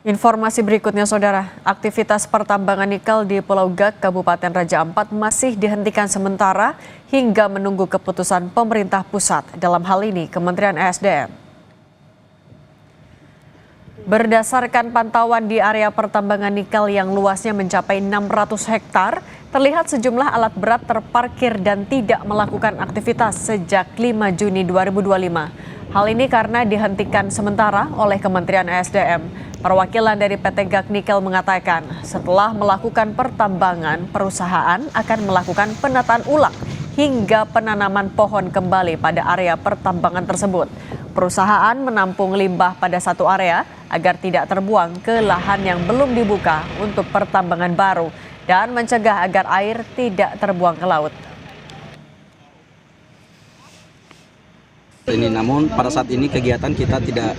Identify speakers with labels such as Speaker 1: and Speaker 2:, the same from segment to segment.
Speaker 1: Informasi berikutnya, Saudara. Aktivitas pertambangan nikel di Pulau Gak, Kabupaten Raja Ampat masih dihentikan sementara hingga menunggu keputusan pemerintah pusat, dalam hal ini Kementerian ESDM. Berdasarkan pantauan di area pertambangan nikel yang luasnya mencapai 600 hektar, terlihat sejumlah alat berat terparkir dan tidak melakukan aktivitas sejak 5 Juni 2025. Hal ini karena dihentikan sementara oleh Kementerian ESDM. Perwakilan dari PT Gak Nikel mengatakan setelah melakukan pertambangan, perusahaan akan melakukan penataan ulang hingga penanaman pohon kembali pada area pertambangan tersebut. Perusahaan menampung limbah pada satu area agar tidak terbuang ke lahan yang belum dibuka untuk pertambangan baru dan mencegah agar air tidak terbuang ke laut.
Speaker 2: Namun pada saat ini kegiatan kita tidak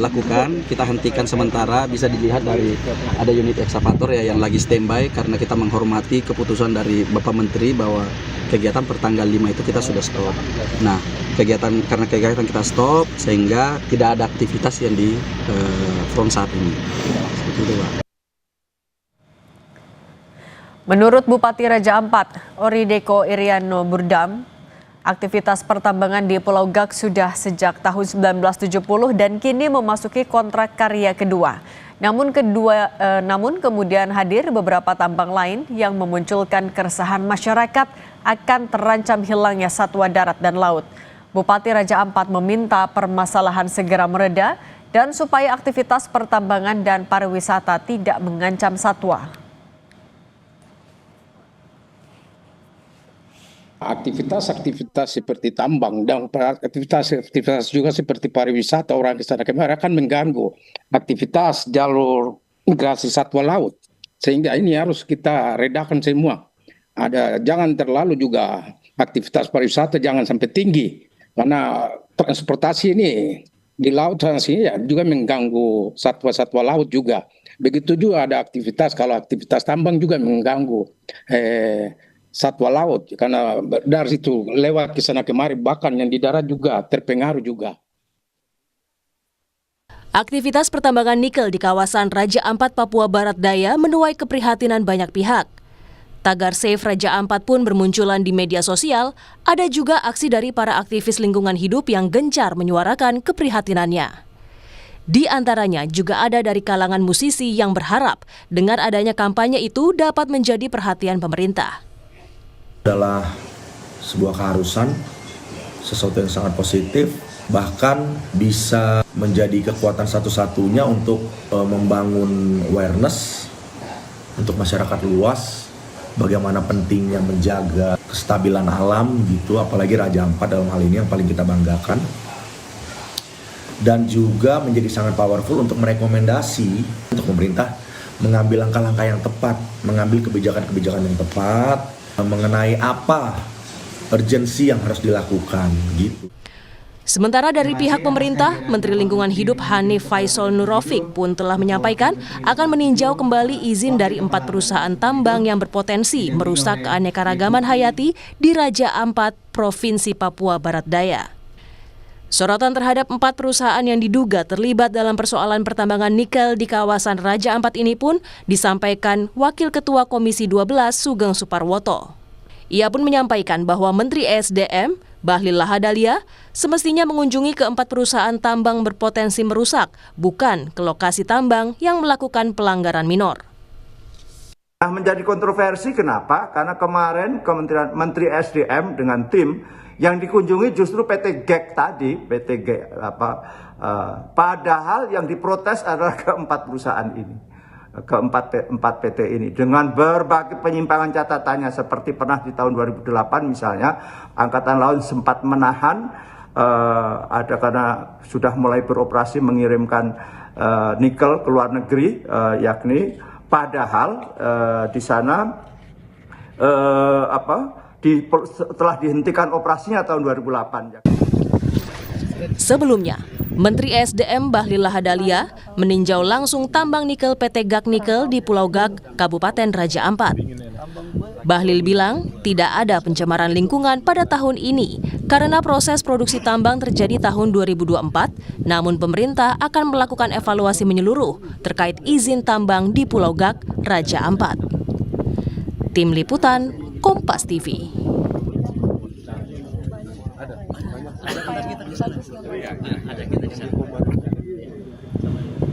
Speaker 2: lakukan, kita hentikan sementara. Bisa dilihat dari ada unit ekskavator ya yang lagi standby karena kita menghormati keputusan dari Bapak Menteri bahwa kegiatan pertanggal 5 itu kita sudah stop. Nah, karena kegiatan kita stop sehingga tidak ada aktivitas yang di front saat ini. Seperti itu, Pak.
Speaker 1: Menurut Bupati Raja Ampat, Orideko Iriano Burdam, aktivitas pertambangan di Pulau Gak sudah sejak tahun 1970 dan kini memasuki kontrak karya kedua. Namun kemudian hadir beberapa tambang lain yang memunculkan keresahan masyarakat akan terancam hilangnya satwa darat dan laut. Bupati Raja Ampat meminta permasalahan segera mereda dan supaya aktivitas pertambangan dan pariwisata tidak mengancam satwa.
Speaker 3: Aktivitas seperti tambang dan aktivitas juga seperti pariwisata orang ke sana kemari akan mengganggu aktivitas jalur migrasi satwa laut, sehingga ini harus kita redakan semua. Jangan terlalu juga aktivitas pariwisata jangan sampai tinggi karena transportasi ini di laut ya, juga mengganggu satwa-satwa laut juga. Begitu juga ada aktivitas, kalau aktivitas tambang juga mengganggu satwa laut karena dari situ lewat ke sana kemari, bahkan yang di darat juga terpengaruh juga.
Speaker 4: Aktivitas pertambangan nikel di kawasan Raja Ampat, Papua Barat Daya menuai keprihatinan banyak pihak. Tagar Save Raja Ampat pun bermunculan di media sosial. Ada juga aksi dari para aktivis lingkungan hidup yang gencar menyuarakan keprihatinannya. Di antaranya juga ada dari kalangan musisi yang berharap dengan adanya kampanye itu dapat menjadi perhatian pemerintah.
Speaker 5: Adalah sebuah keharusan, sesuatu yang sangat positif, bahkan bisa menjadi kekuatan satu-satunya untuk membangun awareness untuk masyarakat luas, bagaimana pentingnya menjaga kestabilan alam gitu, apalagi Raja Ampat dalam hal ini yang paling kita banggakan. Dan juga menjadi sangat powerful untuk merekomendasi untuk pemerintah mengambil langkah-langkah yang tepat, mengambil kebijakan-kebijakan yang tepat, mengenai apa urgensi yang harus dilakukan gitu.
Speaker 4: Sementara dari pihak pemerintah, Menteri Lingkungan Hidup Hanif Faisal Nurrofik pun telah menyampaikan akan meninjau kembali izin dari 4 perusahaan tambang yang berpotensi merusak keanekaragaman hayati di Raja Ampat, Provinsi Papua Barat Daya. Sorotan terhadap 4 perusahaan yang diduga terlibat dalam persoalan pertambangan nikel di kawasan Raja Ampat ini pun disampaikan Wakil Ketua Komisi 12 Sugeng Suparwoto. Ia pun menyampaikan bahwa Menteri ESDM, Bahlil Lahadalia, semestinya mengunjungi ke 4 perusahaan tambang berpotensi merusak, bukan ke lokasi tambang yang melakukan pelanggaran minor.
Speaker 6: Menjadi kontroversi kenapa? Karena kemarin Menteri ESDM dengan tim yang dikunjungi justru PT GEK tadi, padahal yang diprotes adalah keempat perusahaan ini, keempat PT ini, dengan berbagai penyimpangan catatannya, seperti pernah di tahun 2008 misalnya, Angkatan Laut sempat menahan, ada karena sudah mulai beroperasi mengirimkan nikel ke luar negeri, yakni padahal di sana telah dihentikan operasinya tahun 2008.
Speaker 4: Sebelumnya, Menteri ESDM Bahlil Lahadalia meninjau langsung tambang nikel PT Gak Nikel di Pulau Gak, Kabupaten Raja Ampat. Bahlil bilang tidak ada pencemaran lingkungan pada tahun ini Karena proses produksi tambang terjadi tahun 2024, namun pemerintah akan melakukan evaluasi menyeluruh terkait izin tambang di Pulau Gak, Raja Ampat. Tim Liputan, Kompas TV.
Speaker 2: Ada kita di sana.